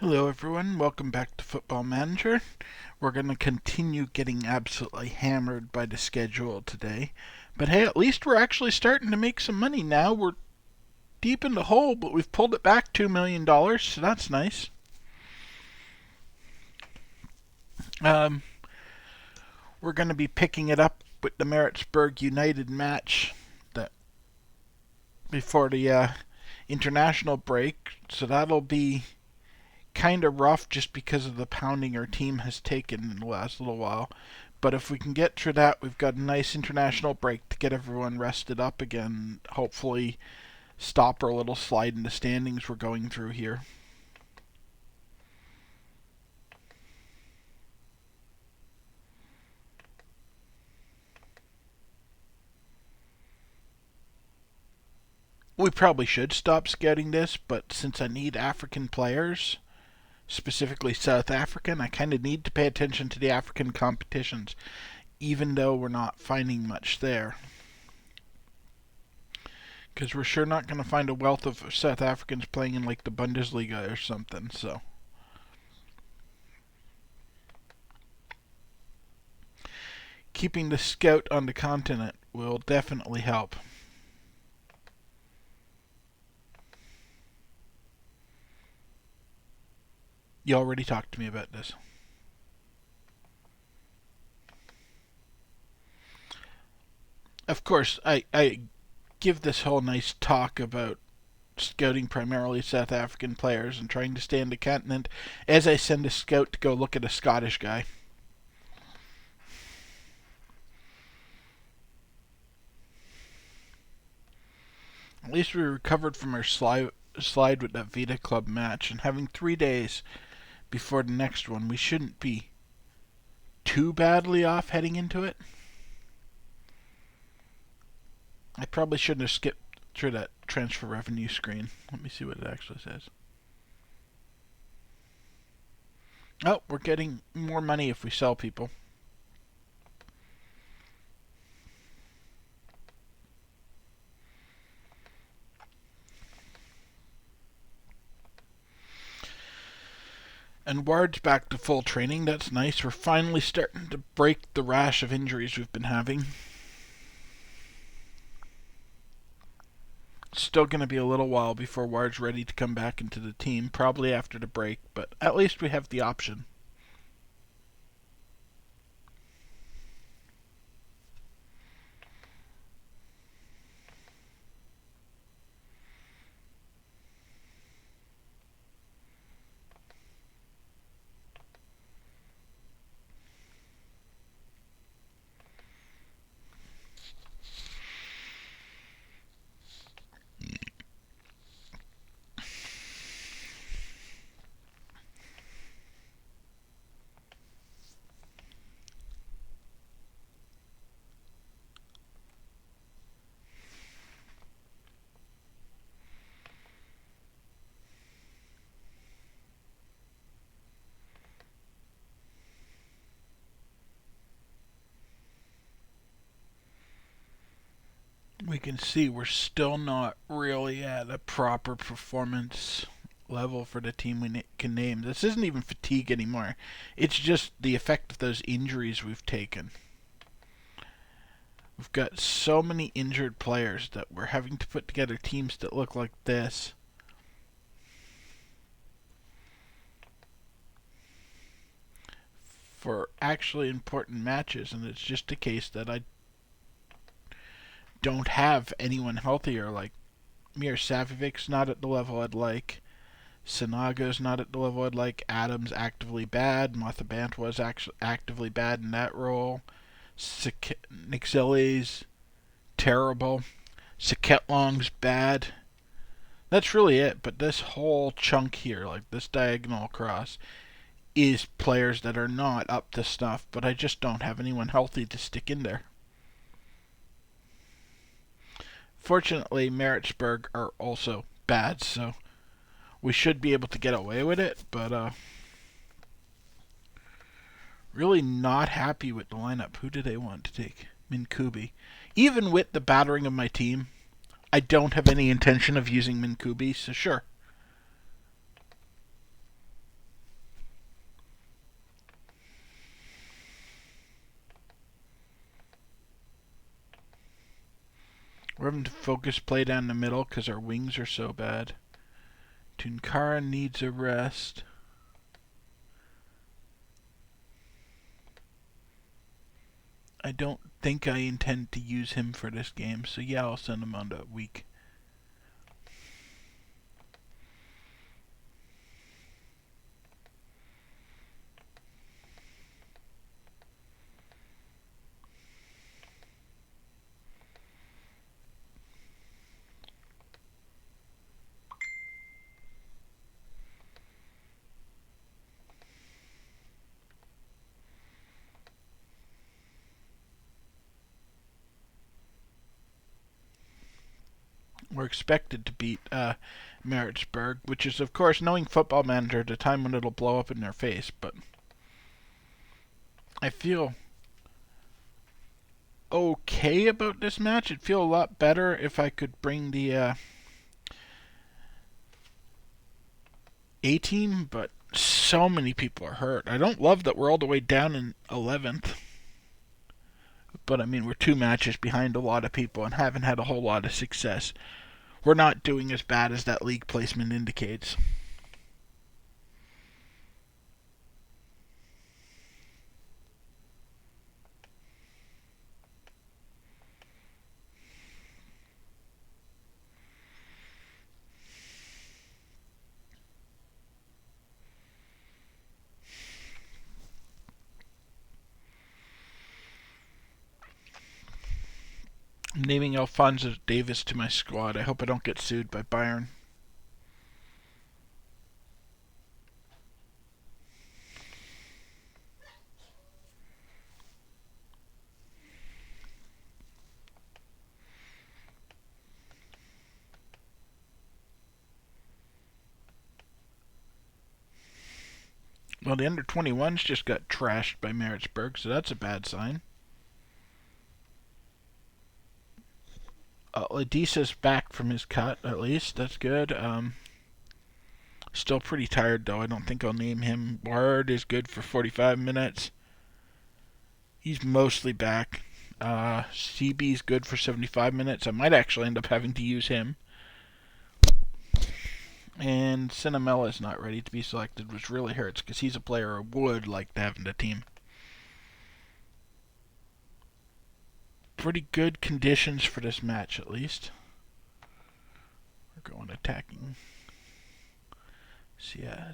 Hello everyone, welcome back to Football Manager. We're going to continue getting absolutely hammered by the schedule today. But hey, at least we're actually starting to make some money now. We're deep in the hole, but we've pulled it back $2 million, so that's nice. We're going to be picking it up with the Maritzburg United match that before the international break, so that'll be kind of rough just because of the pounding our team has taken in the last little while. But if we can get through that, we've got a nice international break to get everyone rested up again. Hopefully stop our little slide in the standings we're going through here. We probably should stop scouting this, but since I need African players, specifically South African, I kind of need to pay attention to the African competitions, even though we're not finding much there. Because we're sure not going to find a wealth of South Africans playing in like the Bundesliga or something, so. Keeping the scout on the continent will definitely help. You already talked to me about this. Of course, I give this whole nice talk about scouting primarily South African players and trying to stay on the continent as I send a scout to go look at a Scottish guy. At least we recovered from our slide with that Vita Club match, and having 3 days before the next one, we shouldn't be too badly off heading into it. I probably shouldn't have skipped through that transfer revenue screen. Let me see what it actually says. Oh, we're getting more money if we sell people. And Ward's back to full training. That's nice. We're finally starting to break the rash of injuries we've been having. Still going to be a little while before Ward's ready to come back into the team, probably after the break, but at least we have the option. We can see we're still not really at a proper performance level for the team we can name. This isn't even fatigue anymore. It's just the effect of those injuries we've taken. We've got so many injured players that we're having to put together teams that look like this. For actually important matches, and it's just a case that I don't have anyone healthier. Like Mir Savic's not at the level I'd like. Sinago's not at the level I'd like. Adams actively bad. Mathabant was actually actively bad in that role. Nixile's terrible. Saketlong's bad. That's really it. But this whole chunk here, like this diagonal across, is players that are not up to snuff, but I just don't have anyone healthy to stick in there. Fortunately, Maritzburg are also bad, so we should be able to get away with it, but really not happy with the lineup. Who do they want to take? Minkubi. Even with the battering of my team, I don't have any intention of using Minkubi, so sure. him to focus play down the middle because our wings are so bad. Tunkara needs a rest. I don't think I intend to use him for this game, so yeah, I'll send him on to week. We're expected to beat Maritzburg, which is, of course, knowing Football Manager, at a time when it'll blow up in their face. But I feel okay about this match. It'd feel a lot better if I could bring the A-team, but so many people are hurt. I don't love that we're all the way down in 11th. But, I mean, we're 2 matches behind a lot of people and haven't had a whole lot of success. We're not doing as bad as that league placement indicates. I'm naming Alphonso Davis to my squad. I hope I don't get sued by Bayern. Well, the under-21s just got trashed by Maritzburg, so that's a bad sign. Ladisa's back from his cut, at least. That's good. Still pretty tired, though. I don't think I'll name him. Ward is good for 45 minutes. He's mostly back. CB's good for 75 minutes. I might actually end up having to use him. And Cinemella's not ready to be selected, which really hurts because he's a player I would like to have in the team. Pretty good conditions for this match, at least. We're going attacking. Yeah.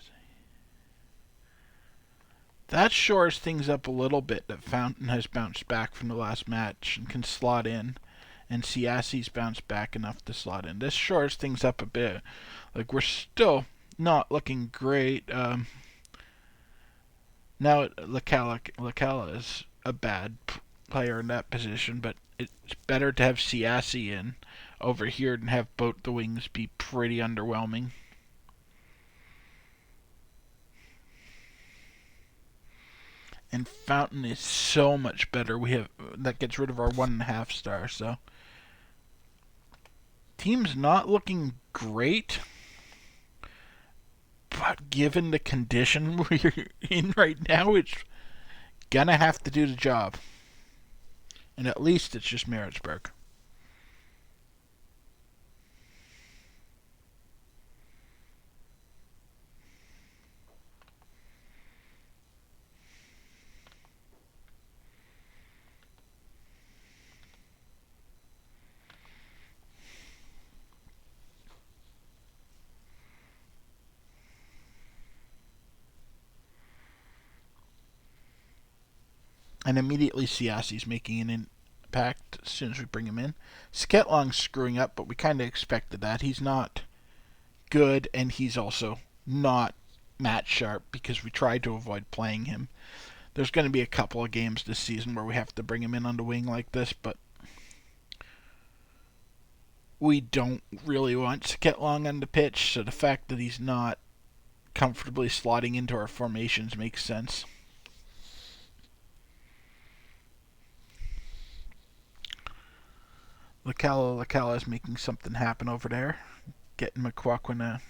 That shores things up a little bit that Fountain has bounced back from the last match and can slot in. And Siassi's bounced back enough to slot in. This shores things up a bit. Like, we're still not looking great. Now, Lacala is a bad player in that position, but it's better to have Siassi in over here than have both the wings be pretty underwhelming. And Fountain is so much better. That gets rid of our 1.5 star. So team's not looking great, but given the condition we're in right now, it's gonna have to do the job. And at least it's just Maritzburg. And immediately Siassi's making an impact as soon as we bring him in. Sketlong's screwing up, but we kind of expected that. He's not good, and he's also not match sharp because we tried to avoid playing him. There's going to be a couple of games this season where we have to bring him in on the wing like this, but we don't really want Sketlong on the pitch, so the fact that he's not comfortably slotting into our formations makes sense. Lacala is making something happen over there. Getting McQuaquina,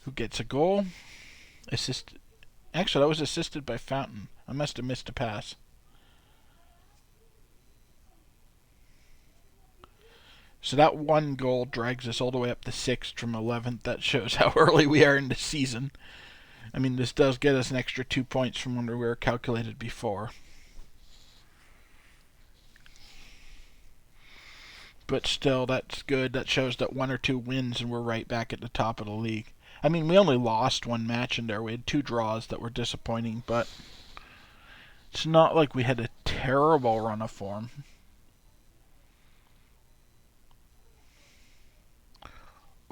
who gets a goal. Actually, that was assisted by Fountain. I must have missed a pass. So that one goal drags us all the way up to 6th from 11th. That shows how early we are in the season. I mean, this does get us an extra 2 points from when we were calculated before. But still, that's good. That shows that 1 or 2 wins and we're right back at the top of the league. I mean, we only lost 1 match in there. We had 2 draws that were disappointing, but it's not like we had a terrible run of form.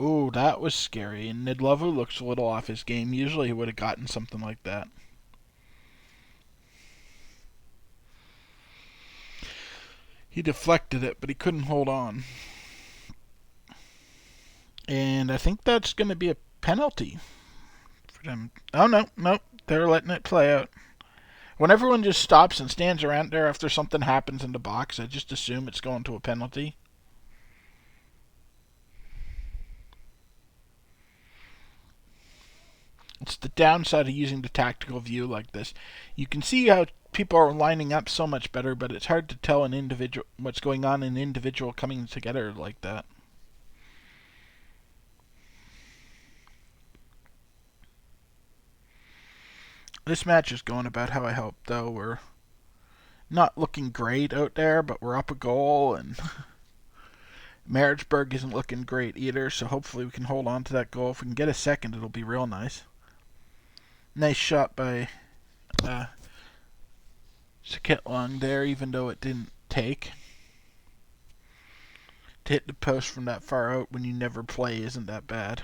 Ooh, that was scary. And Nidlovu looks a little off his game. Usually he would have gotten something like that. He deflected it, but he couldn't hold on. And I think that's going to be a penalty for them. Oh, no. They're letting it play out. When everyone just stops and stands around there after something happens in the box, I just assume it's going to a penalty. It's the downside of using the tactical view like this. You can see how people are lining up so much better, but it's hard to tell an individual what's going on in an individual coming together like that. This match is going about how I hoped, though. We're not looking great out there, but we're up a goal, and Maritzburg isn't looking great either, so hopefully we can hold on to that goal. If we can get a second, it'll be real nice. Nice shot by Saketlong there, even though it didn't take. To hit the post from that far out when you never play isn't that bad.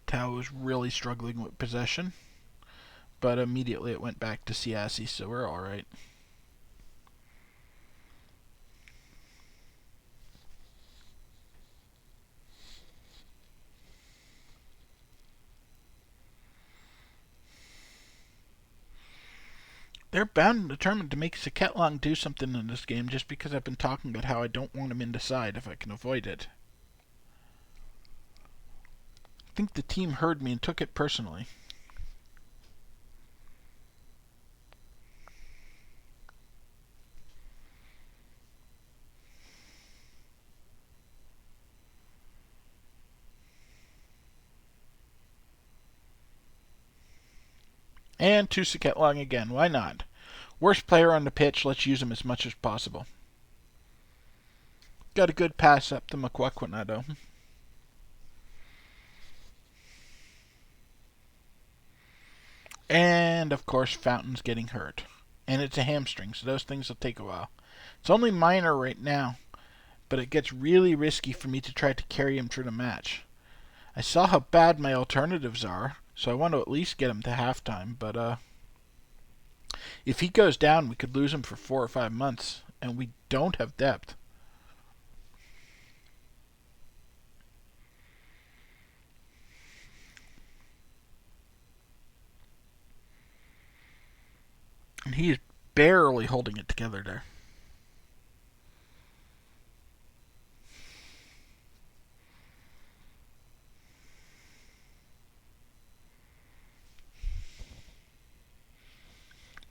Tao was really struggling with possession, but immediately it went back to Siasi, so we're alright. They're bound and determined to make Saketlong do something in this game just because I've been talking about how I don't want him in the side if I can avoid it. I think the team heard me and took it personally. And to Saketlong again. Why not? Worst player on the pitch, let's use him as much as possible. Got a good pass up to Makwakwinado. And, of course, Fountain's getting hurt. And it's a hamstring, so those things will take a while. It's only minor right now, but it gets really risky for me to try to carry him through the match. I saw how bad my alternatives are, so I want to at least get him to halftime, but if he goes down, we could lose him for 4 or 5 months, and we don't have depth. And he is barely holding it together there.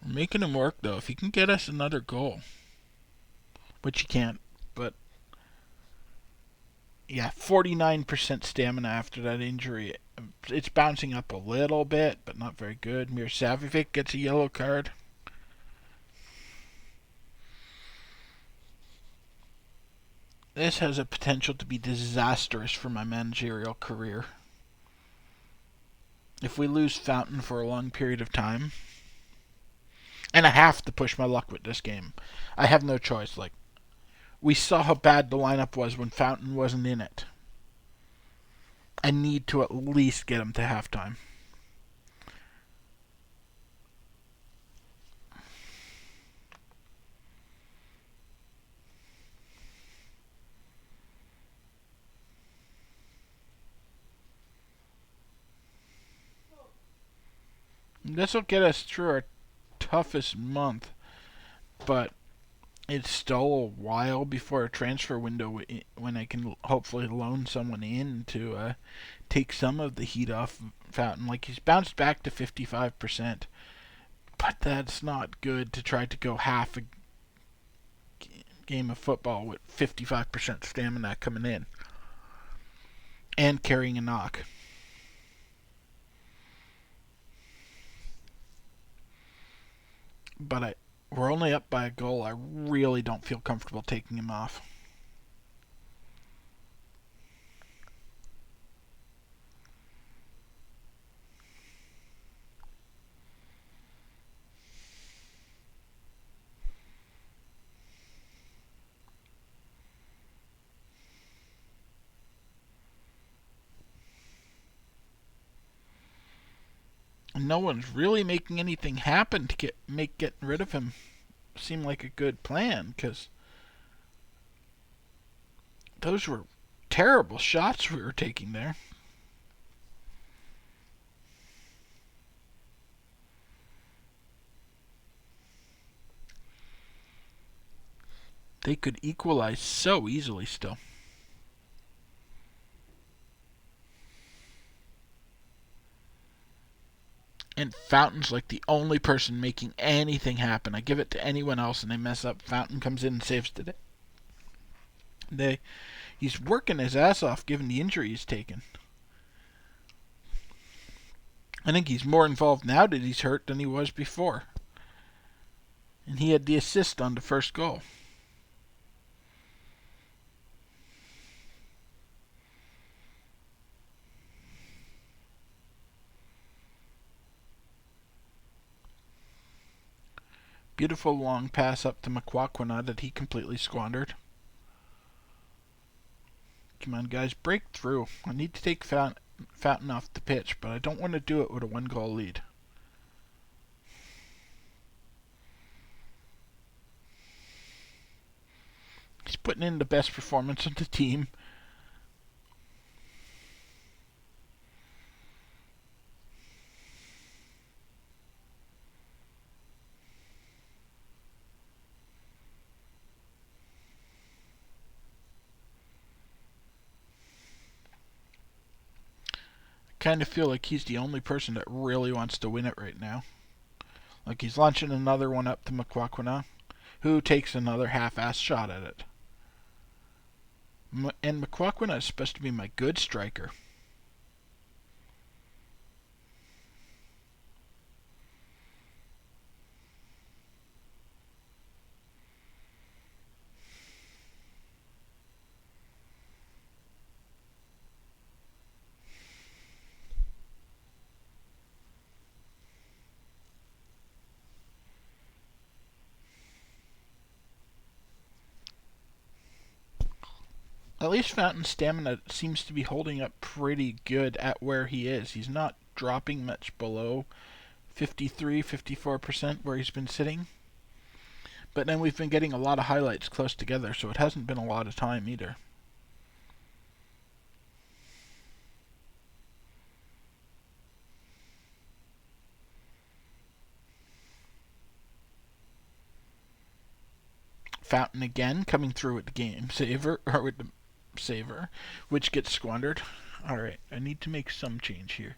We're making him work, though. If he can get us another goal, which he can't, but yeah, 49% stamina after that injury. It's bouncing up a little bit, but not very good. Mirsavljevic gets a yellow card. This has a potential to be disastrous for my managerial career. If we lose Fountain for a long period of time, and I have to push my luck with this game, I have no choice. Like, we saw how bad the lineup was when Fountain wasn't in it. I need to at least get him to halftime. This will get us through our toughest month, but it's still a while before a transfer window when I can hopefully loan someone in to take some of the heat off Fountain. Like, he's bounced back to 55%, but that's not good to try to go half a game of football with 55% stamina coming in and carrying a knock. But we're only up by a goal. I really don't feel comfortable taking him off. And no one's really making anything happen to make getting rid of him seem like a good plan, because those were terrible shots we were taking there. They could equalize so easily still. And Fountain's like the only person making anything happen. I give it to anyone else and they mess up. Fountain comes in and saves the day. He's working his ass off given the injury he's taken. I think he's more involved now that he's hurt than he was before. And he had the assist on the first goal. Beautiful long pass up to Makwakwina that he completely squandered. Come on, guys, break through. I need to take Fountain off the pitch, but I don't want to do it with a 1-goal lead. He's putting in the best performance of the team. Kind of feel like he's the only person that really wants to win it right now. Like, he's launching another one up to Makwakwina, who takes another half-ass shot at it. And Makwakwina is supposed to be my good striker. At least Fountain's stamina seems to be holding up pretty good at where he is. He's not dropping much below 53, 54% where he's been sitting. But then we've been getting a lot of highlights close together, so it hasn't been a lot of time either. Fountain again coming through with the game saver, or with the saver, which gets squandered. Alright, I need to make some change here.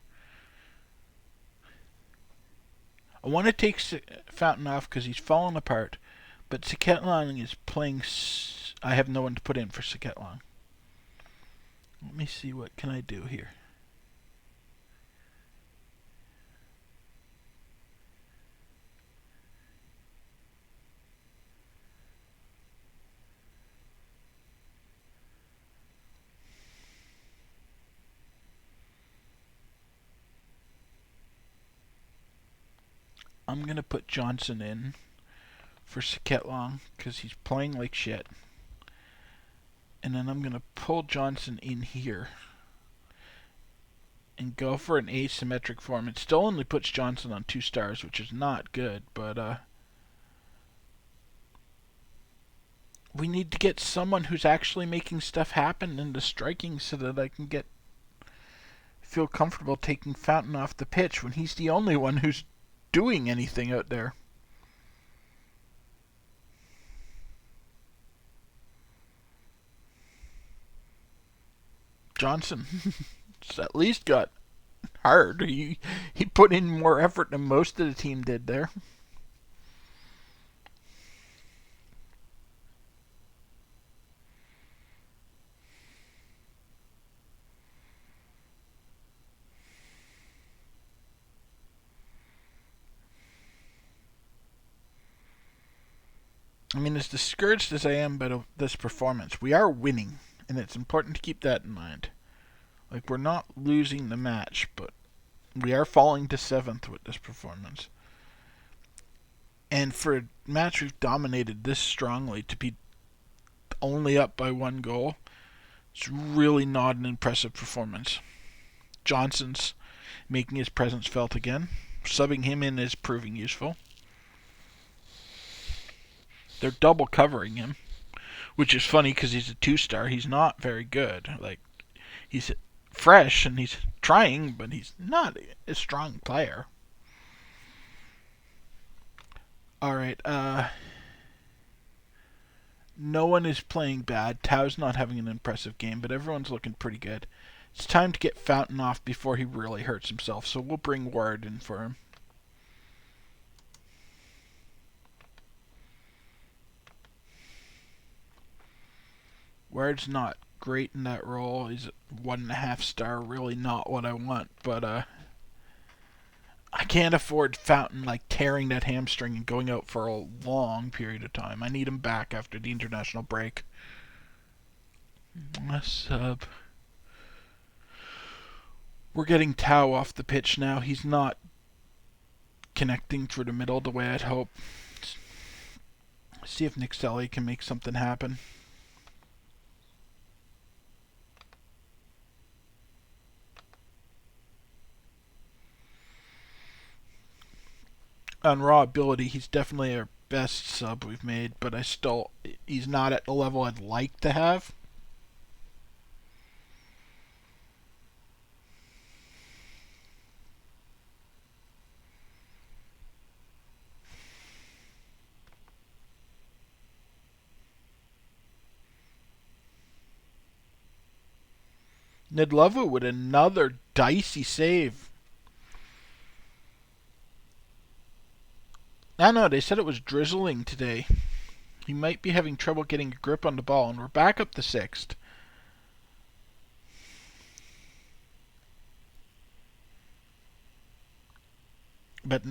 I want to take Fountain off because he's fallen apart, but Saketlang is playing. I have no one to put in for Saketlang. Let me see, what can I do here? I'm going to put Johnson in for Saketlang because he's playing like shit. And then I'm going to pull Johnson in here and go for an asymmetric form. It still only puts Johnson on 2 stars, which is not good, but we need to get someone who's actually making stuff happen in the striking so that I can feel comfortable taking Fountain off the pitch when he's the only one who's doing anything out there. Johnson at least got hard. He put in more effort than most of the team did there. I mean, as discouraged as I am by this performance, we are winning, and it's important to keep that in mind. Like, we're not losing the match, but we are falling to 7th with this performance. And for a match we've dominated this strongly, to be only up by 1 goal, it's really not an impressive performance. Johnson's making his presence felt again. Subbing him in is proving useful. They're double covering him, which is funny because he's a 2-star. He's not very good. Like, he's fresh and he's trying, but he's not a strong player. All right. No one is playing bad. Tao's not having an impressive game, but everyone's looking pretty good. It's time to get Fountain off before he really hurts himself, so we'll bring Ward in for him. Ward's not great in that role. He's a 1.5-star, really not what I want, but I can't afford Fountain like tearing that hamstring and going out for a long period of time. I need him back after the international break. A sub. We're getting Tao off the pitch now. He's not connecting through the middle the way I'd hope. See if Nick Selly can make something happen. On raw ability, he's definitely our best sub we've made, but he's not at the level I'd like to have. Nedlova with another dicey save. I know, they said it was drizzling today. He might be having trouble getting a grip on the ball, and we're back up to 6th. But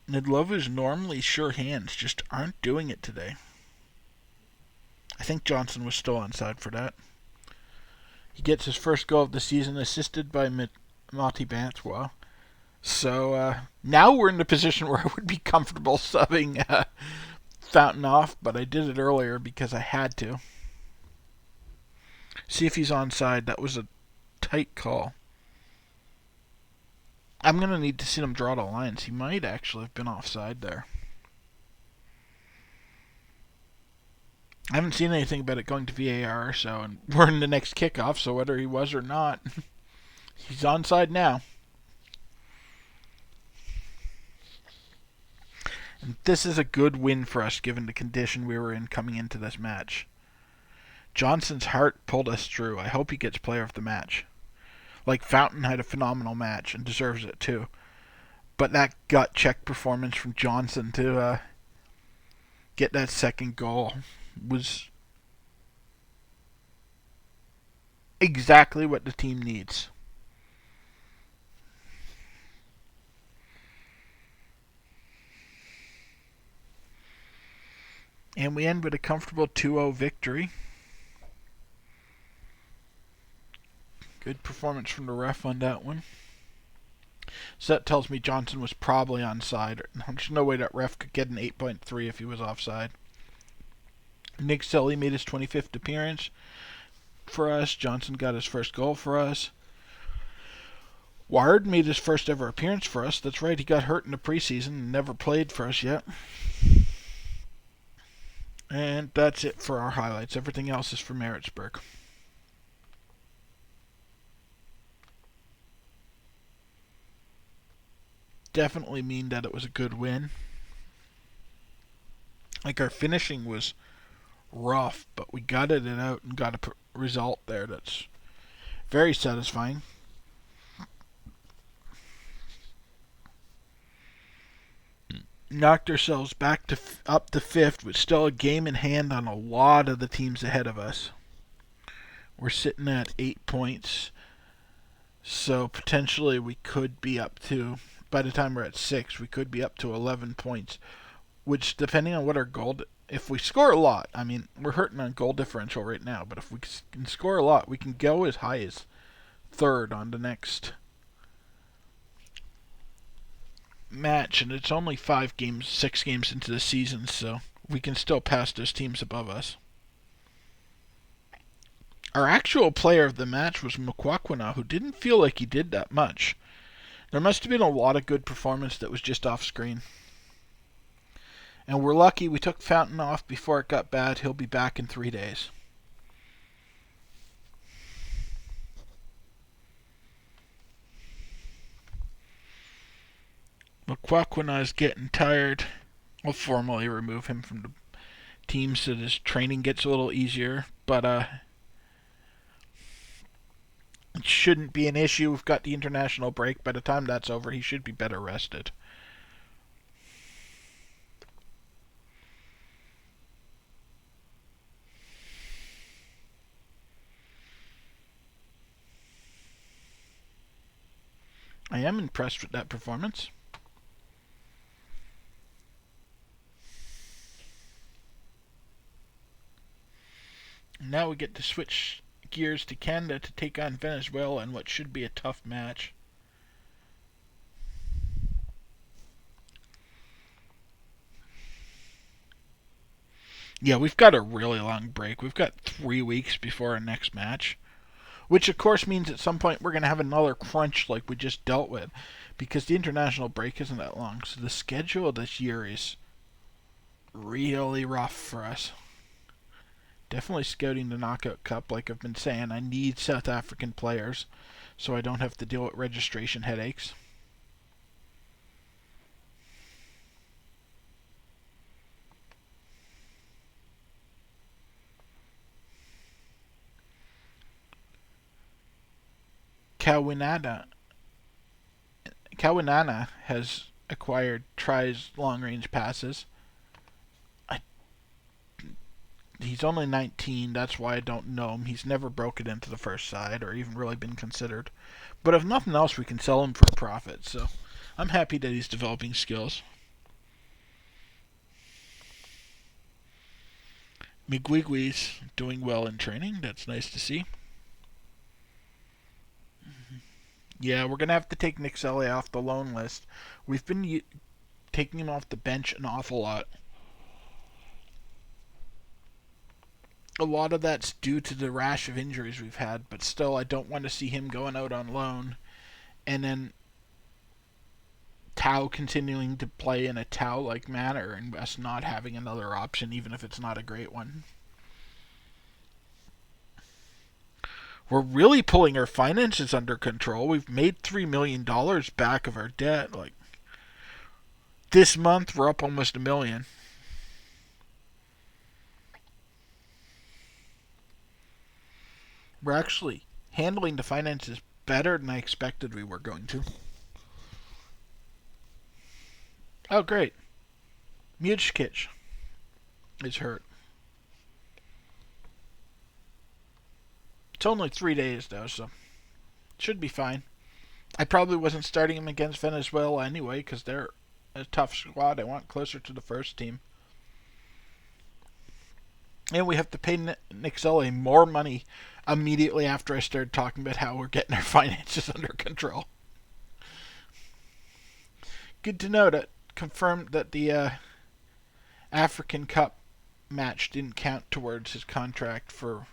Nedlova's normally sure hands just aren't doing it today. I think Johnson was still onside for that. He gets his first goal of the season, assisted by Mati Bantois. So now we're in the position where I would be comfortable subbing Fountain off, but I did it earlier because I had to. See if he's onside. That was a tight call. I'm going to need to see him draw the lines. He might actually have been offside there. I haven't seen anything about it going to VAR, and we're in the next kickoff, so whether he was or not, he's onside now. And this is a good win for us given the condition we were in coming into this match. Johnson's heart pulled us through. I hope he gets player of the match. Like, Fountain had a phenomenal match and deserves it too. But that gut check performance from Johnson to get that second goal was exactly what the team needs. And we end with a comfortable 2-0 victory. Good performance from the ref on that one. So that tells me Johnson was probably onside. There's no way that ref could get an 8.3 if he was offside. Nick Selly made his 25th appearance for us. Johnson got his first goal for us. Ward made his first ever appearance for us. That's right, he got hurt in the preseason and never played for us yet. And that's it for our highlights. Everything else is for Maritzburg. Definitely mean that it was a good win. Like, our finishing was rough, but we gutted it out and got result there that's very satisfying. Knocked ourselves back to up to fifth, but still a game in hand on a lot of the teams ahead of us. We're sitting at 8 points, so potentially we could be up to, by the time we're at 6, we could be up to 11 points, which, depending on what our goal, if we score a lot, I mean, we're hurting on goal differential right now, but if we can score a lot, we can go as high as third on the next match, and it's only 6 games into the season, so we can still pass those teams above us. Our actual player of the match was Mukwakwina, who didn't feel like he did that much. There must have been a lot of good performance that was just off screen. And we're lucky we took Fountain off before it got bad. He'll be back in 3 days. Mukwakwina is getting tired. I'll formally remove him from the team so his training gets a little easier. But it shouldn't be an issue. We've got the international break. By the time that's over, he should be better rested. I am impressed with that performance. Now we get to switch gears to Canada to take on Venezuela in what should be a tough match. Yeah, we've got a really long break. We've got 3 weeks before our next match, which of course means at some point we're going to have another crunch like we just dealt with, because the international break isn't that long. So the schedule this year is really rough for us. Definitely scouting the Knockout Cup, like I've been saying. I need South African players so I don't have to deal with registration headaches. Kawinana has acquired tries long-range passes. He's only 19, that's why I don't know him. He's never broken into the first side or even really been considered. But if nothing else, we can sell him for a profit, so I'm happy that he's developing skills. Migwigwi's doing well in training. That's nice to see. Yeah, we're going to have to take Nick Selly off the loan list. We've been taking him off the bench an awful lot. A lot of that's due to the rash of injuries we've had, but still, I don't want to see him going out on loan and then Tau continuing to play in a Tau-like manner and us not having another option, even if it's not a great one. We're really pulling our finances under control. We've made $3 million back of our debt. Like, this month, we're up almost $1 million. We're actually handling the finances better than I expected we were going to. Oh, great. Mujkic is hurt. It's only 3 days, though, so should be fine. I probably wasn't starting him against Venezuela anyway, because they're a tough squad. I want closer to the first team. And we have to pay Nick Sully more money immediately after I started talking about how we're getting our finances under control. Good to know that confirmed that the African Cup match didn't count towards his contract for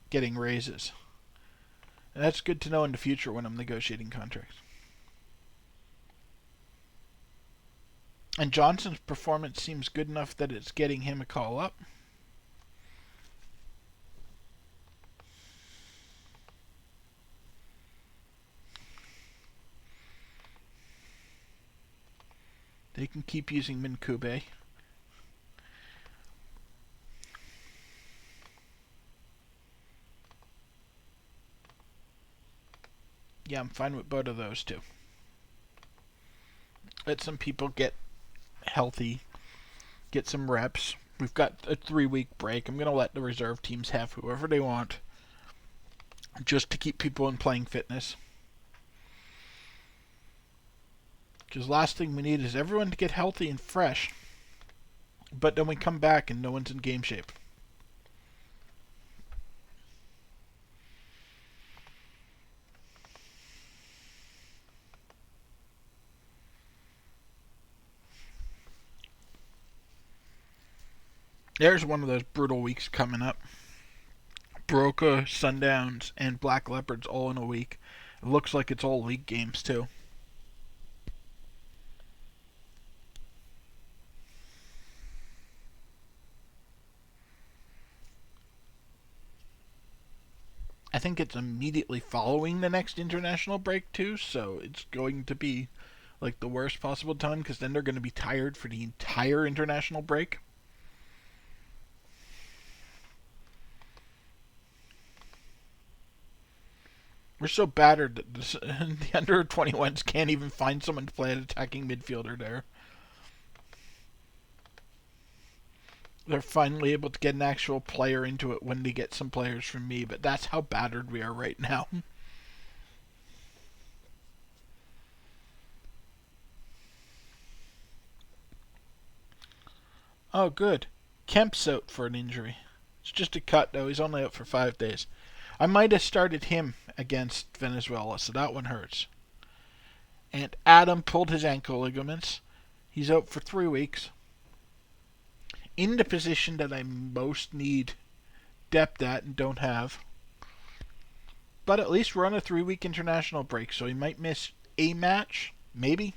getting raises. And that's good to know in the future when I'm negotiating contracts. And Johnson's performance seems good enough that it's getting him a call up. They can keep using Minkube. Yeah, I'm fine with both of those too. Let some people get healthy, get some reps. We've got a 3-week break. I'm going to let the reserve teams have whoever they want just to keep people in playing fitness. Because last thing we need is everyone to get healthy and fresh. But then we come back and no one's in game shape. There's one of those brutal weeks coming up. Broca, Sundowns, and Black Leopards all in a week. It looks like it's all league games too. I think it's immediately following the next international break too, so it's going to be like the worst possible time because then they're going to be tired for the entire international break. We're so battered that the under 21s can't even find someone to play at attacking midfielder there. They're finally able to get an actual player into it when they get some players from me, but that's how battered we are right now. Oh, good. Kemp's out for an injury. It's just a cut, though. He's only out for 5 days. I might have started him against Venezuela, so that one hurts. And Adam pulled his ankle ligaments. He's out for 3 weeks. In the position that I most need depth at and don't have. But at least we're on a 3-week international break, so he might miss a match. Maybe.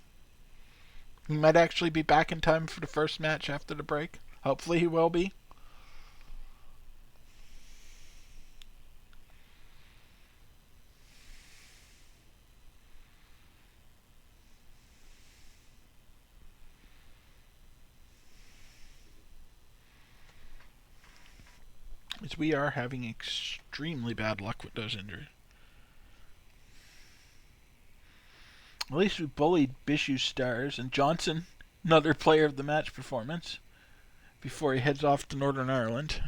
He might actually be back in time for the first match after the break. Hopefully he will be. As we are having extremely bad luck with those injuries. At least we bullied Bishu's stars and Johnson, another player of the match performance, before he heads off to Northern Ireland.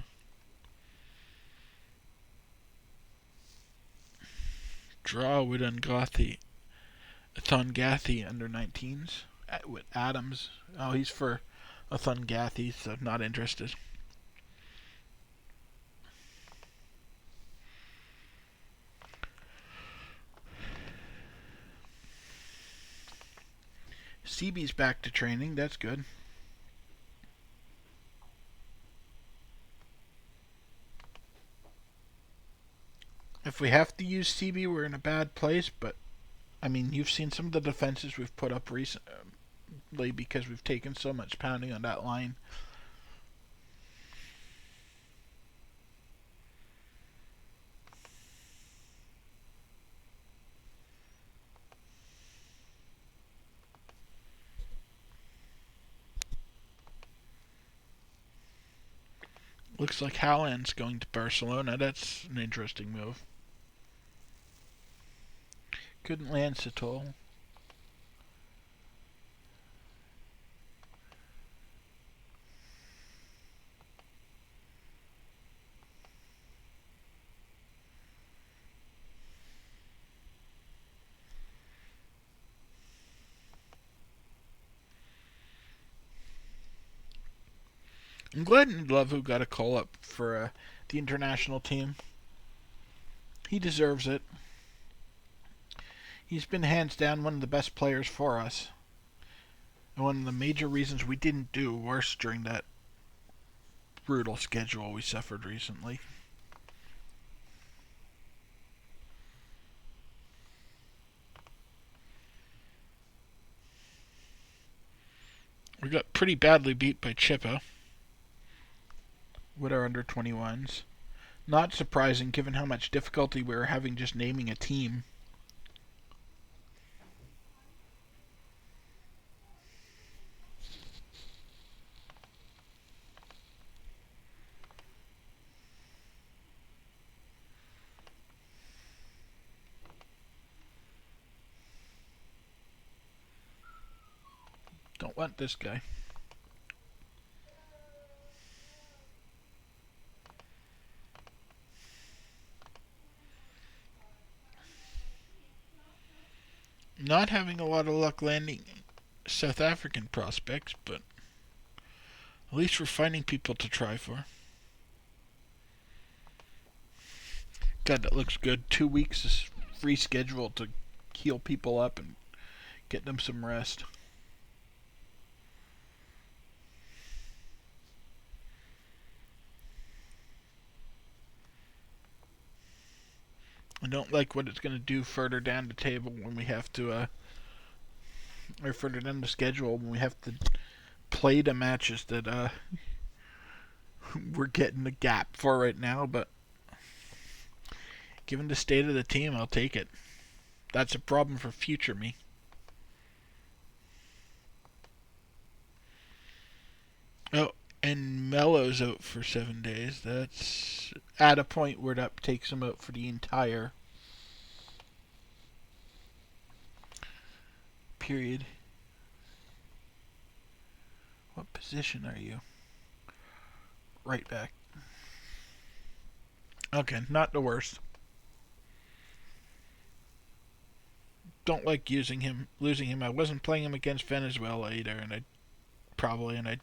Draw with Thongathi under 19s. With Adams. Oh, he's for Thongathi, so not interested. CB's back to training. That's good. If we have to use CB, we're in a bad place, but I mean, you've seen some of the defenses we've put up recently because we've taken so much pounding on that line. Looks like Haaland's going to Barcelona. That's an interesting move. Couldn't land Satol. I'm glad Ndlovu got a call up for the international team. He deserves it. He's been hands down one of the best players for us. And one of the major reasons we didn't do worse during that brutal schedule we suffered recently. We got pretty badly beat by Chippa with our under 21s. Not surprising given how much difficulty we were having just naming a team. don't want this guy. Not having a lot of luck landing South African prospects, but at least we're finding people to try for. God, that looks good. 2 weeks is free schedule to heal people up and get them some rest. I don't like what it's going to do further down the table when we have to, or further down the schedule when we have to play the matches that we're getting the gap for right now. But given the state of the team, I'll take it. That's a problem for future me. Oh, and Melo's out for 7 days. That's at a point where that takes him out for the entire period. What position are you? Right back. Okay, not the worst. Don't like losing him. I wasn't playing him against Venezuela either, and I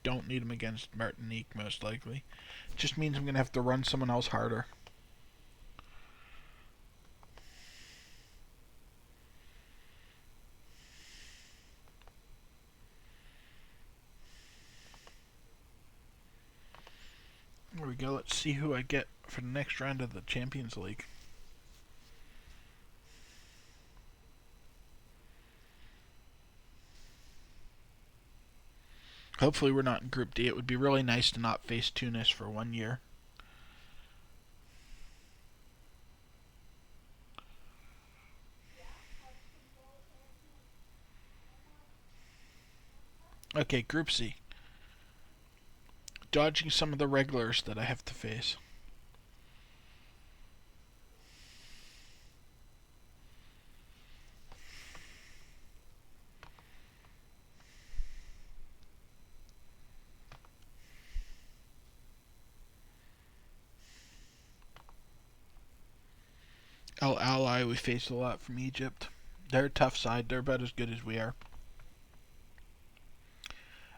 don't need him against Martinique most likely. It just means I'm gonna have to run someone else harder. There we go. Let's see who I get for the next round of the Champions League. Hopefully we're not in Group D. It would be really nice to not face Tunis for 1 year. Okay, Group C. Dodging some of the regulars that I have to face. Al Ally, we faced a lot from Egypt. They're a tough side. They're about as good as we are.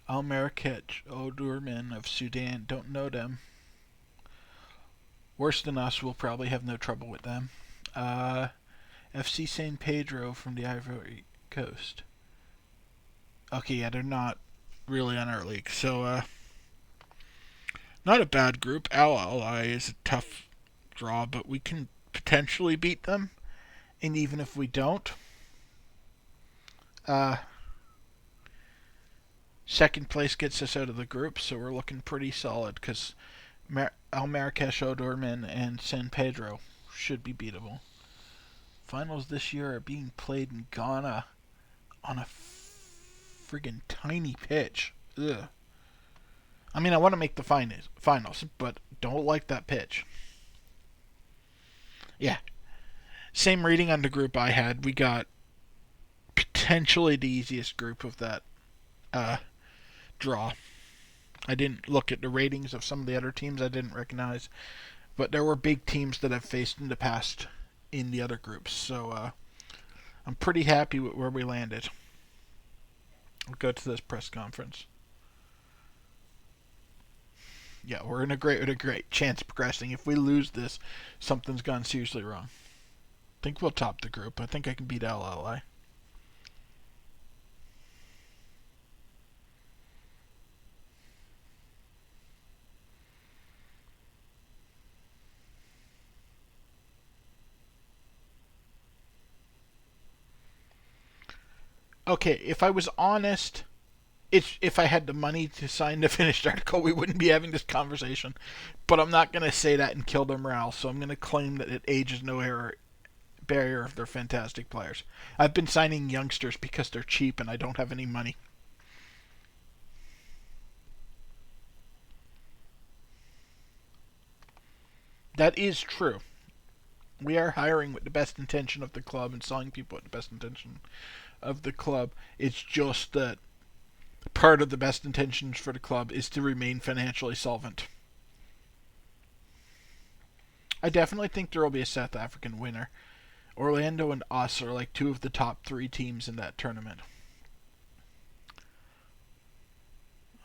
Al Marrakech, Odurman of Sudan. Don't know them. Worse than us. We'll probably have no trouble with them. FC San Pedro from the Ivory Coast. Okay, yeah, they're not really on our league. So, not a bad group. Al Ally is a tough draw, but we can potentially beat them. And even if we don't, second place gets us out of the group, so we're looking pretty solid because Al Marrakech, Odurman, and San Pedro should be beatable. Finals this year are being played in Ghana on a friggin' tiny pitch. Ugh. I mean, I want to make the finals, but don't like that pitch. Yeah. Same reading on the group I had. We got potentially the easiest group of that draw. I didn't look at the ratings of some of the other teams I didn't recognize, but there were big teams that I've faced in the past in the other groups, so I'm pretty happy with where we landed. I'll go to this press conference. Yeah, we're in a great chance of progressing. If we lose this, something's gone seriously wrong. I think we'll top the group. I think I can beat LLI. Okay, if I was honest, if I had the money to sign the finished article, we wouldn't be having this conversation. But I'm not going to say that and kill their morale, so I'm going to claim that age is no barrier if they're fantastic players. I've been signing youngsters because they're cheap and I don't have any money. That is true. We are hiring with the best intention of the club and selling people with the best intention of the club. It's just that part of the best intentions for the club is to remain financially solvent. I definitely think there will be a South African winner. Orlando and us are like two of the top 3 teams in that tournament.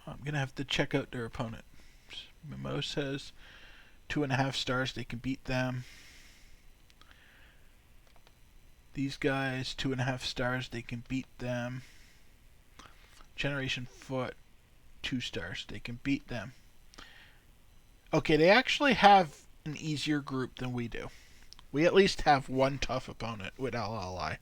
I'm going to have to check out their opponent. Memo says 2.5 stars, they can beat them. These guys, 2.5 stars, they can beat them. Generation Foot, 2 stars, they can beat them. Okay, they actually have an easier group than we do. We at least have one tough opponent with LLI.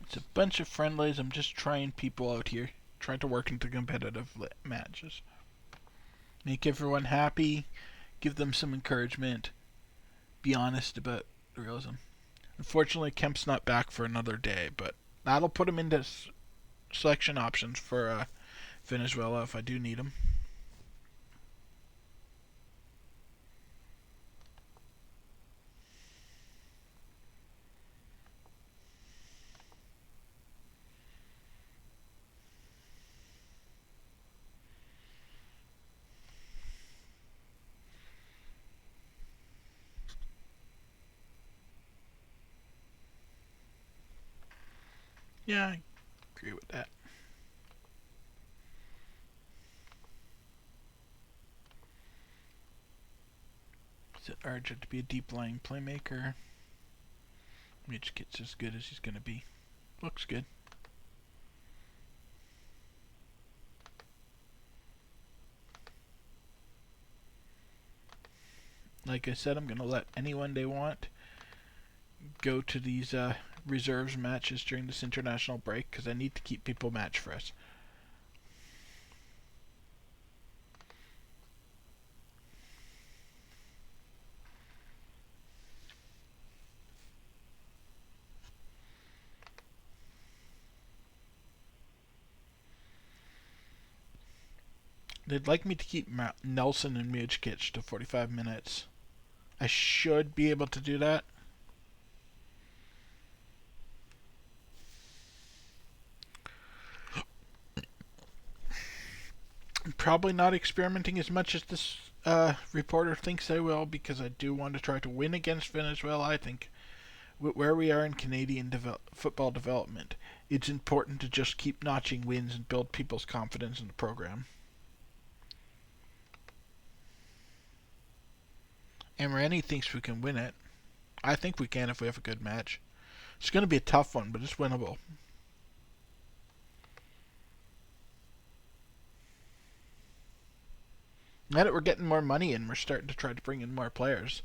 It's a bunch of friendlies. I'm just trying people out here. Trying to work into competitive matches. Make everyone happy. Give them some encouragement. Be honest about realism. Unfortunately, Kemp's not back for another day, but that'll put him into selection options for Venezuela if I do need him. Yeah, I agree with that. Is it urgent to be a deep-lying playmaker? Mitch gets as good as he's going to be. Looks good. Like I said, I'm going to let anyone they want go to these reserves matches during this international break because I need to keep people match for us. They'd like me to keep Nelson and Mujkic to 45 minutes. I should be able to do that. I'm probably not experimenting as much as this reporter thinks I will because I do want to try to win against Venezuela. I think where we are in Canadian football development, it's important to just keep notching wins and build people's confidence in the program. And Randy thinks we can win it. I think we can if we have a good match. It's going to be a tough one, but it's winnable. Now that we're getting more money in, we're starting to try to bring in more players.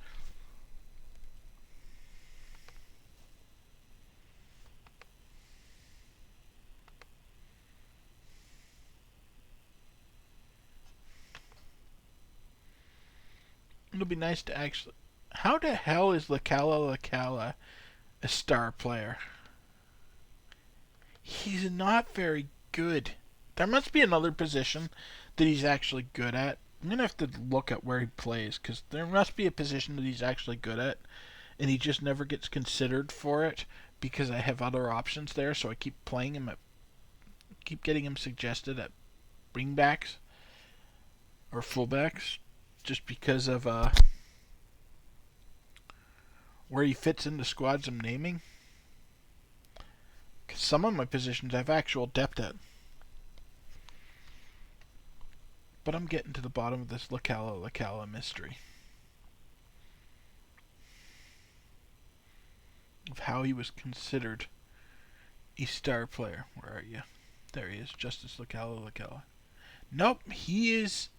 It'll be nice to actually... How the hell is Lacala a star player? He's not very good. There must be another position that he's actually good at. I'm going to have to look at where he plays because there must be a position that he's actually good at and he just never gets considered for it because I have other options there, so I keep playing him keep getting him suggested at wingbacks or fullbacks just because of where he fits in the squads I'm naming. Because some of my positions have actual depth at. But I'm getting to the bottom of this Lacala mystery. Of how he was considered a star player. Where are you? There he is, Justice Lacala. Nope, he is...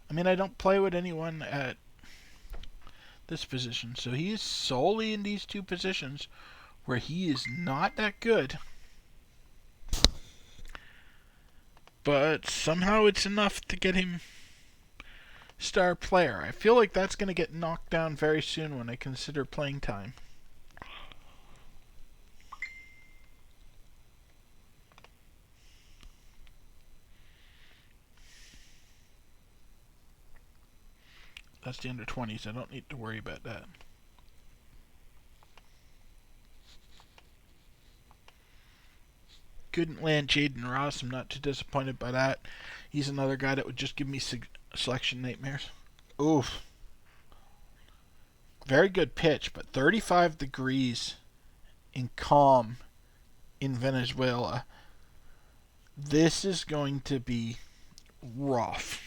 I mean, I don't play with anyone at this position, so he is solely in these two positions where he is not that good. But somehow it's enough to get him star player. I feel like that's going to get knocked down very soon when I consider playing time. That's the under 20s. I don't need to worry about that. Couldn't land Jaden Ross. I'm not too disappointed by that. He's another guy that would just give me selection nightmares. Oof. Very good pitch, but 35 degrees in calm in Venezuela. This is going to be rough.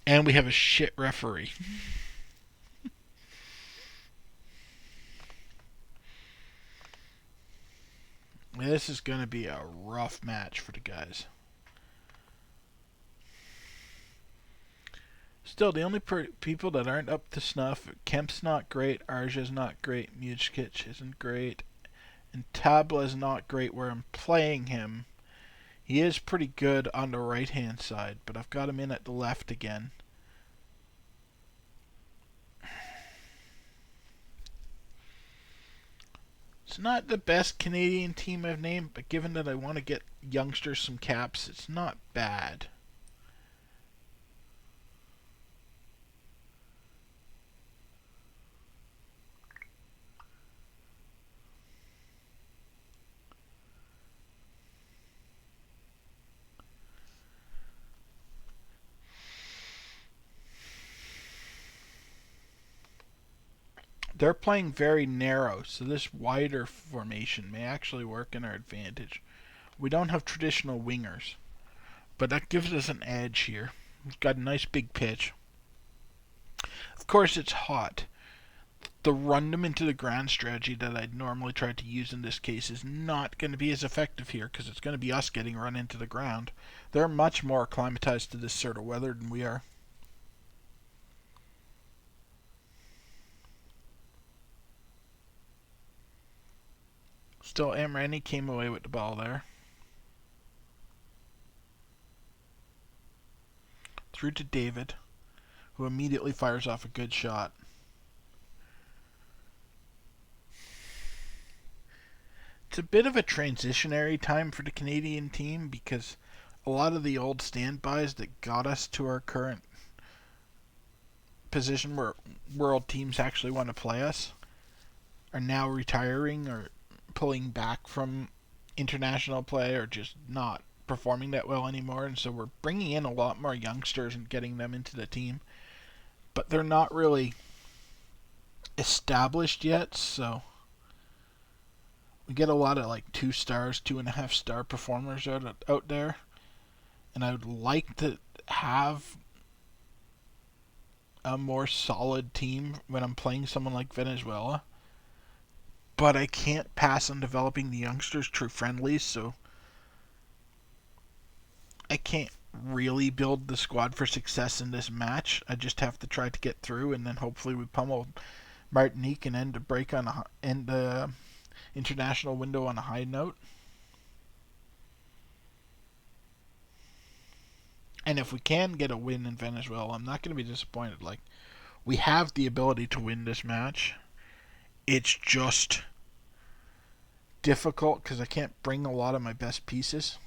And we have a shit referee. This is going to be a rough match for the guys. Still, the only people that aren't up to snuff, Kemp's not great, Arja's not great, Mujkic isn't great, and Tabla's not great where I'm playing him. He is pretty good on the right-hand side, but I've got him in at the left again. It's not the best Canadian team I've named, but given that I want to get youngsters some caps, it's not bad. They're playing very narrow, so this wider formation may actually work in our advantage. We don't have traditional wingers, but that gives us an edge here. We've got a nice big pitch. Of course, it's hot. The run them into the ground strategy that I'd normally try to use in this case is not going to be as effective here because it's going to be us getting run into the ground. They're much more acclimatized to this sort of weather than we are. Still, Amrani came away with the ball there. Through to David, who immediately fires off a good shot. It's a bit of a transitionary time for the Canadian team because a lot of the old standbys that got us to our current position where world teams actually want to play us are now retiring or pulling back from international play or just not performing that well anymore, and so we're bringing in a lot more youngsters and getting them into the team, but they're not really established yet, so we get a lot of like 2 stars, 2.5 star performers out there, and I would like to have a more solid team when I'm playing someone like Venezuela. But I can't pass on developing the youngsters through friendlies, so I can't really build the squad for success in this match. I just have to try to get through, and then hopefully we pummel Martinique and end the international window on a high note. And if we can get a win in Venezuela, I'm not going to be disappointed. Like, we have the ability to win this match. It's just difficult because I can't bring a lot of my best pieces.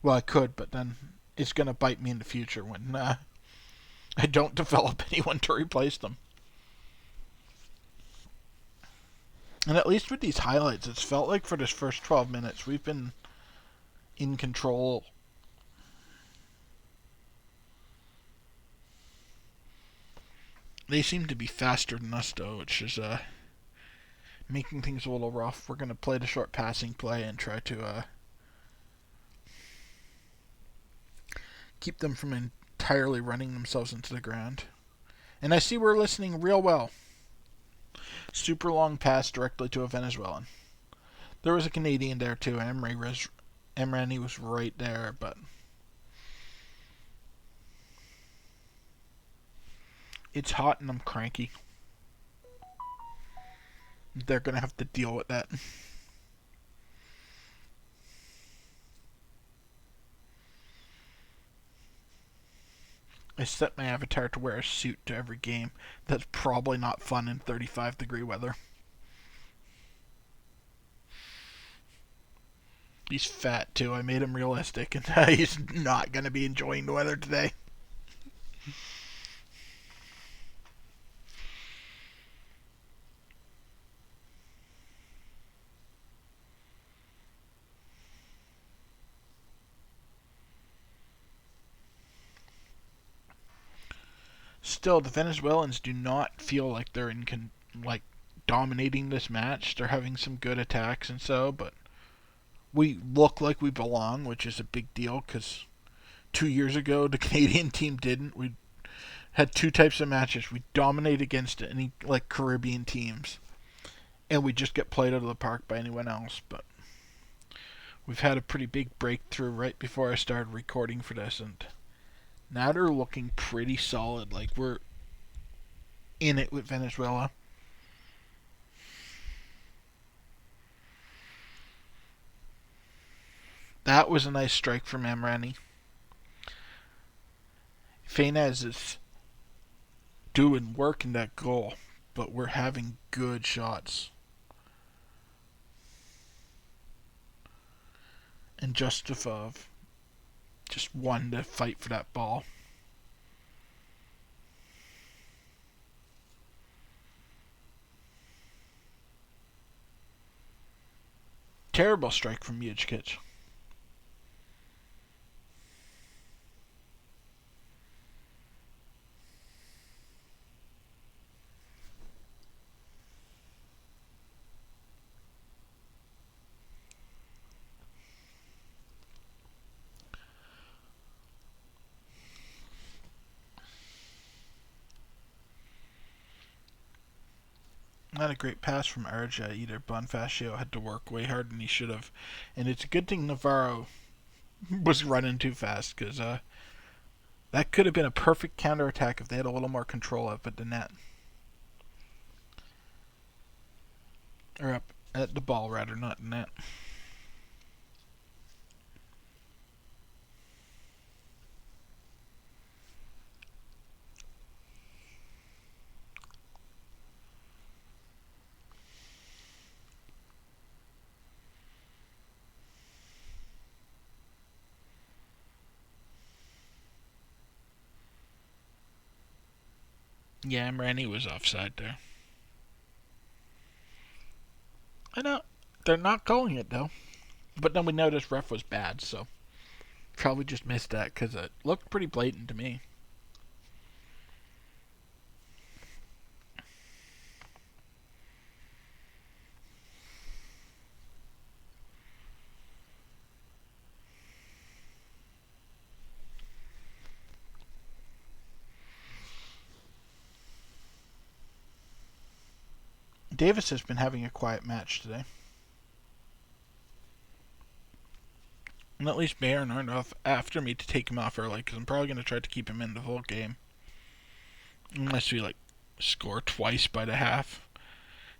Well, I could, but then it's going to bite me in the future when I don't develop anyone to replace them. And at least with these highlights, it's felt like for this first 12 minutes, we've been in control. They seem to be faster than us, though, which is making things a little rough. We're going to play the short passing play and try to keep them from entirely running themselves into the ground. And I see we're listening real well. Super long pass directly to a Venezuelan. There was a Canadian there too. Emrani was right there, but it's hot and I'm cranky. They're going to have to deal with that. I set my avatar to wear a suit to every game. That's probably not fun in 35-degree weather. He's fat too. I made him realistic, and he's not going to be enjoying the weather today. still, the Venezuelans do not feel like they're like dominating this match. They're having some good attacks and so, but we look like we belong, which is a big deal because 2 years ago the Canadian team didn't. We had two types of matches. We dominate against any like Caribbean teams, and we just get played out of the park by anyone else. But we've had a pretty big breakthrough right before I started recording for this, and now they're looking pretty solid. Like we're in it with Venezuela. That was a nice strike from Amrani. Feinez is doing work in that goal, but we're having good shots. And Justifov just won to fight for that ball. Terrible strike from Mujkic. Not a great pass from Arja either. Bonifacio had to work way harder than he should have. And it's a good thing Navarro was running too fast, because that could have been a perfect counterattack if they had a little more control up at the net. Or up at the ball, rather, not the net. Yeah, Randy was offside there. I know. They're not calling it, though. But then we noticed ref was bad, so probably just missed that because it looked pretty blatant to me. Davis has been having a quiet match today. And at least Bayern aren't after me to take him off early, because I'm probably going to try to keep him in the whole game. Unless we score twice by the half.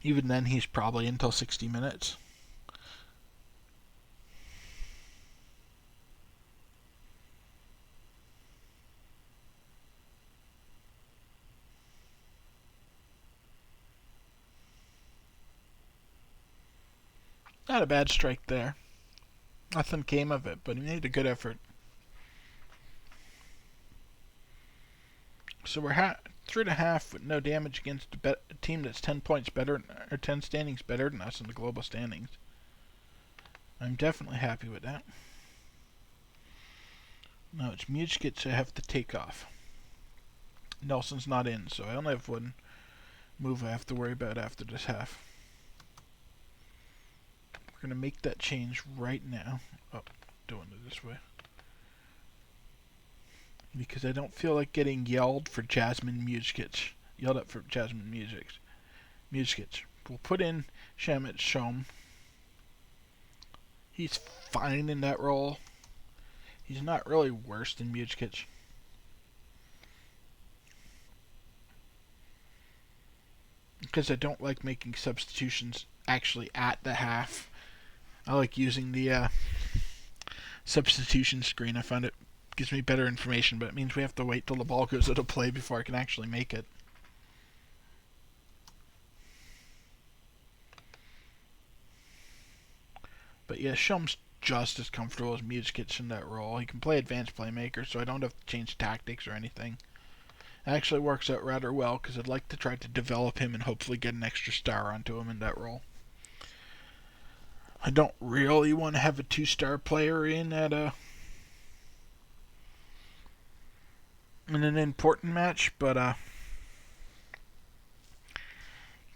Even then, he's probably until 60 minutes. Not a bad strike there. Nothing came of it, but he made a good effort. So we're through the half with no damage against a team that's 10 points better, or 10 standings better than us in the global standings. I'm definitely happy with that. Now it's Mujkic I have to take off. Nelson's not in, so I only have one move I have to worry about after this half. We're going to make that change right now. Oh, doing it this way. Because I don't feel like getting yelled for Jasmine Mujkic. Yelled at for Jasmine Mujkic. We'll put in Shamit Shom. He's fine in that role. He's not really worse than Mujkic. Because I don't like making substitutions actually at the half. I like using the substitution screen. I find it gives me better information, but it means we have to wait till the ball goes out of play before I can actually make it. But yeah, Shum's just as comfortable as Mujkic in that role. He can play advanced playmaker, so I don't have to change tactics or anything. It actually works out rather well, because I'd like to try to develop him and hopefully get an extra star onto him in that role. I don't really want to have a 2-star player in at in an important match, but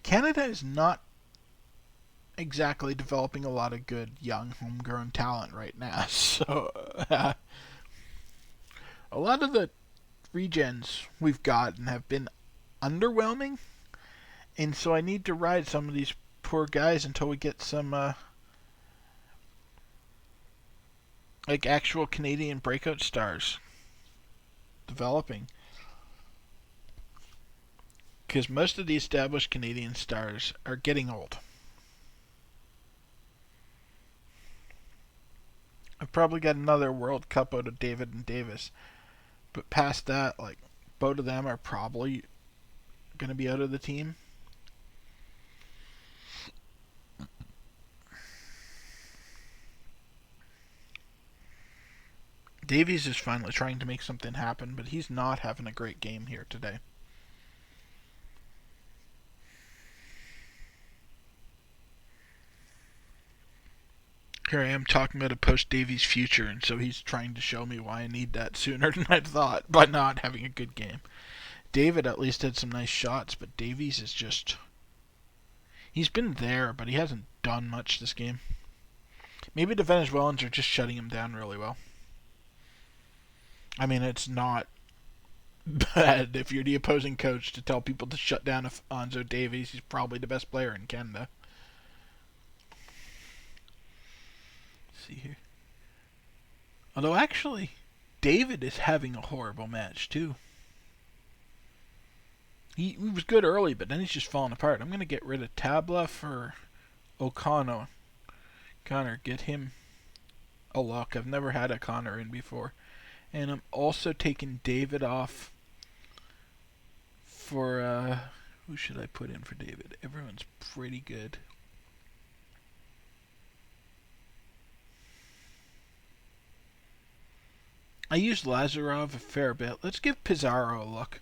Canada is not exactly developing a lot of good young homegrown talent right now. So a lot of the regens we've gotten have been underwhelming, and so I need to ride some of these poor guys until we get some like actual Canadian breakout stars developing. Because most of the established Canadian stars are getting old. I've probably got another World Cup out of David and Davis, but past that, like, both of them are probably going to be out of the team. Davies is finally trying to make something happen, but he's not having a great game here today. Here I am talking about a post-Davies future, and so he's trying to show me why I need that sooner than I thought by not having a good game. David at least had some nice shots, but Davies is just... He's been there, but he hasn't done much this game. Maybe the Venezuelans are just shutting him down really well. I mean, it's not bad if you're the opposing coach to tell people to shut down Alonzo Davies. He's probably the best player in Canada. Let's see here. Although, actually, David is having a horrible match, too. He was good early, but then he's just falling apart. I'm going to get rid of Tabla for O'Connor. Connor, get him a look. I've never had a Connor in before. And I'm also taking David off for, who should I put in for David? Everyone's pretty good. I used Lazarov a fair bit. Let's give Pizarro a look.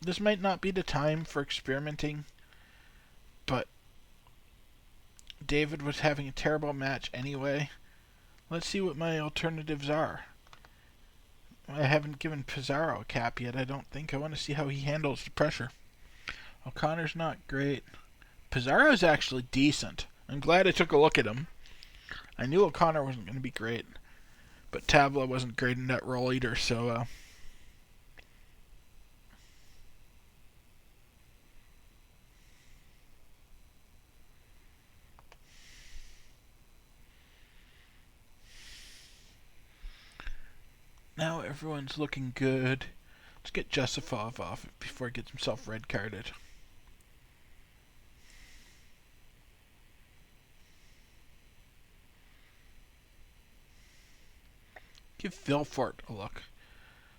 This might not be the time for experimenting, but David was having a terrible match anyway. Let's see what my alternatives are. I haven't given Pizarro a cap yet, I don't think. I want to see how he handles the pressure. O'Connor's not great. Pizarro's actually decent. I'm glad I took a look at him. I knew O'Connor wasn't going to be great, but Tabla wasn't great in that role either, so... Now everyone's looking good. Let's get Jusifov off before he gets himself red carded. Give Vilfort a look.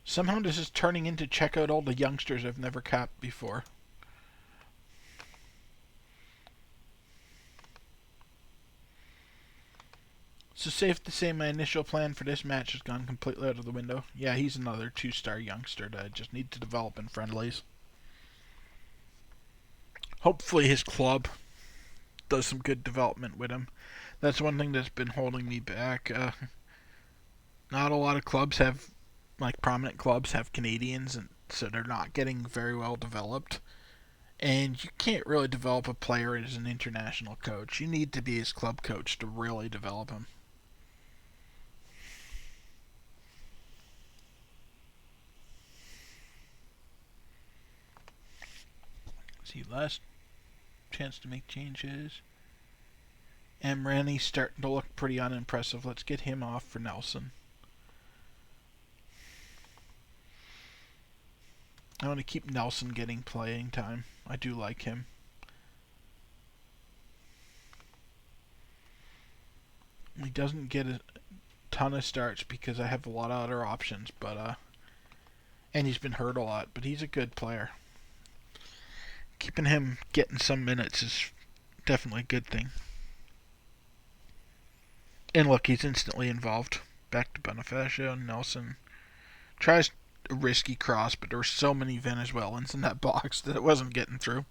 Somehow this is turning into check out all the youngsters I've never capped before. So safe to say my initial plan for this match has gone completely out of the window. Yeah, he's another 2-star youngster that I just need to develop in friendlies. Hopefully his club does some good development with him. That's one thing that's been holding me back. Not a lot of clubs have, like prominent clubs have Canadians, and so they're not getting very well developed. And you can't really develop a player as an international coach. You need to be his club coach to really develop him. See, last chance to make changes. Amrani's starting to look pretty unimpressive. Let's get him off for Nelson. I want to keep Nelson getting playing time. I do like him. He doesn't get a ton of starts because I have a lot of other options, but and he's been hurt a lot, but he's a good player. Keeping him getting some minutes is definitely a good thing. And look, he's instantly involved. Back to Bonifacio. Nelson tries a risky cross, but there were so many Venezuelans in that box that it wasn't getting through.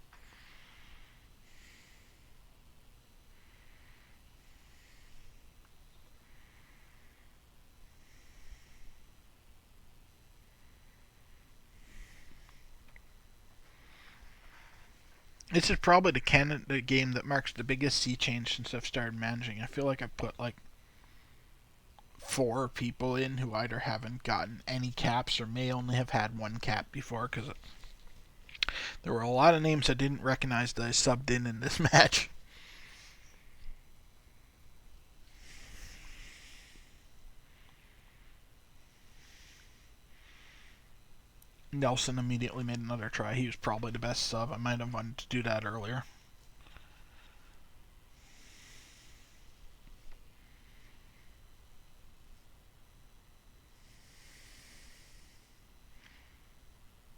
This is probably the game that marks the biggest sea change since I've started managing. I feel like I've put like 4 people in who either haven't gotten any caps or may only have had 1 cap before, because there were a lot of names I didn't recognize that I subbed in this match. Nelson immediately made another try. He was probably the best sub. I might have wanted to do that earlier.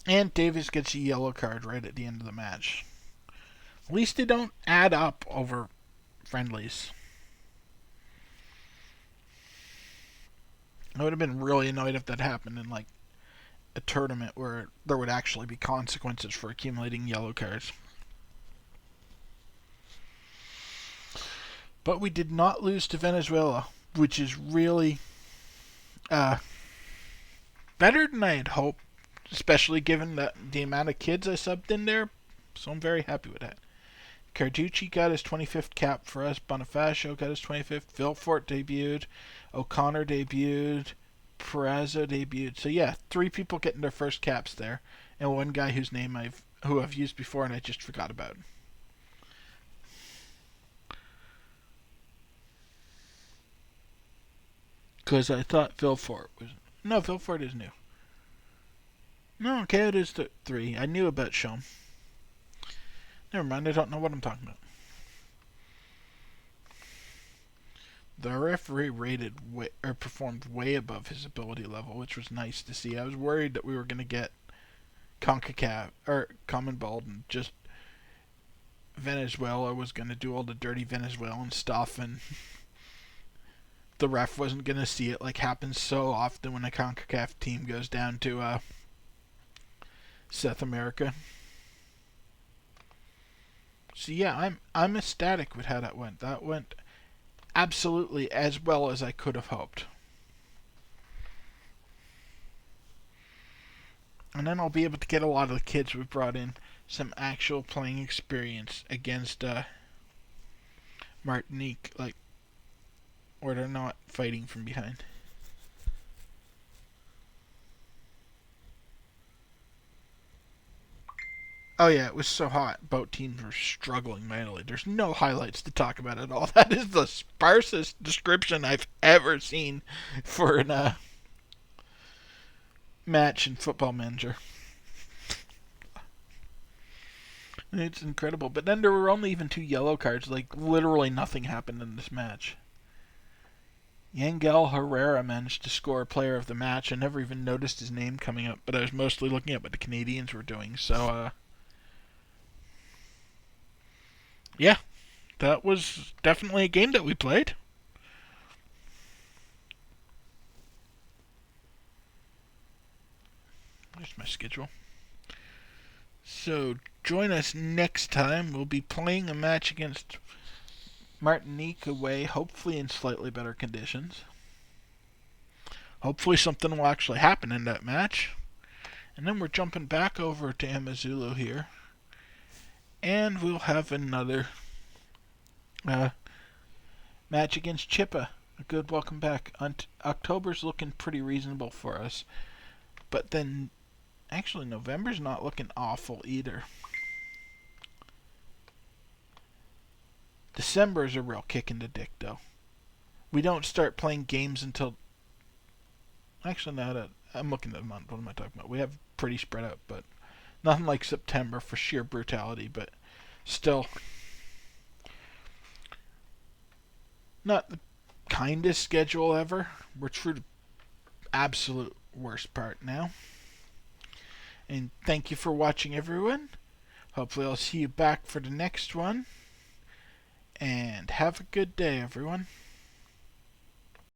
And Davis gets a yellow card right at the end of the match. At least they don't add up over friendlies. I would have been really annoyed if that happened in like a tournament where there would actually be consequences for accumulating yellow cards. But we did not lose to Venezuela, which is really better than I had hoped, especially given the amount of kids I subbed in there. So I'm very happy with that. Carducci got his 25th cap for us. Bonifacio got his 25th. Vilfort debuted. O'Connor debuted. Perazzo debuted. So yeah, 3 people getting their first caps there, and 1 guy whose name I've used before and I just forgot about. Because I thought Vilfort was... No, Vilfort is new. No, okay, it is 3. I knew about Shom. Never mind, I don't know what I'm talking about. The referee performed way above his ability level, which was nice to see. I was worried that we were going to get CONCACAF or Common Ball and just Venezuela was going to do all the dirty Venezuelan stuff, and the ref wasn't going to see it, like happens so often when a CONCACAF team goes down to South America. So yeah, I'm ecstatic with how that went. That went absolutely as well as I could have hoped. And then I'll be able to get a lot of the kids we brought in some actual playing experience against Martinique, like where they're not fighting from behind. Oh yeah, it was so hot. Both teams were struggling mightily. There's no highlights to talk about at all. That is the sparsest description I've ever seen for a match in Football Manager. It's incredible. But then there were only even 2 yellow cards. Like, literally nothing happened in this match. Yangel Herrera managed to score player of the match. I never even noticed his name coming up, but I was mostly looking at what the Canadians were doing. So, yeah, that was definitely a game that we played. There's my schedule. So join us next time. We'll be playing a match against Martinique away, hopefully in slightly better conditions. Hopefully something will actually happen in that match. And then we're jumping back over to Amazulu here. And we'll have another match against Chippa. A good welcome back. October's looking pretty reasonable for us. But then, actually, November's not looking awful either. December is a real kick in the dick, though. We don't start playing games until... Actually, no, I'm looking at the month. What am I talking about? We have pretty spread out, but nothing like September for sheer brutality, but still... Not the kindest schedule ever. We're through the absolute worst part now. And thank you for watching, everyone. Hopefully I'll see you back for the next one. And have a good day, everyone.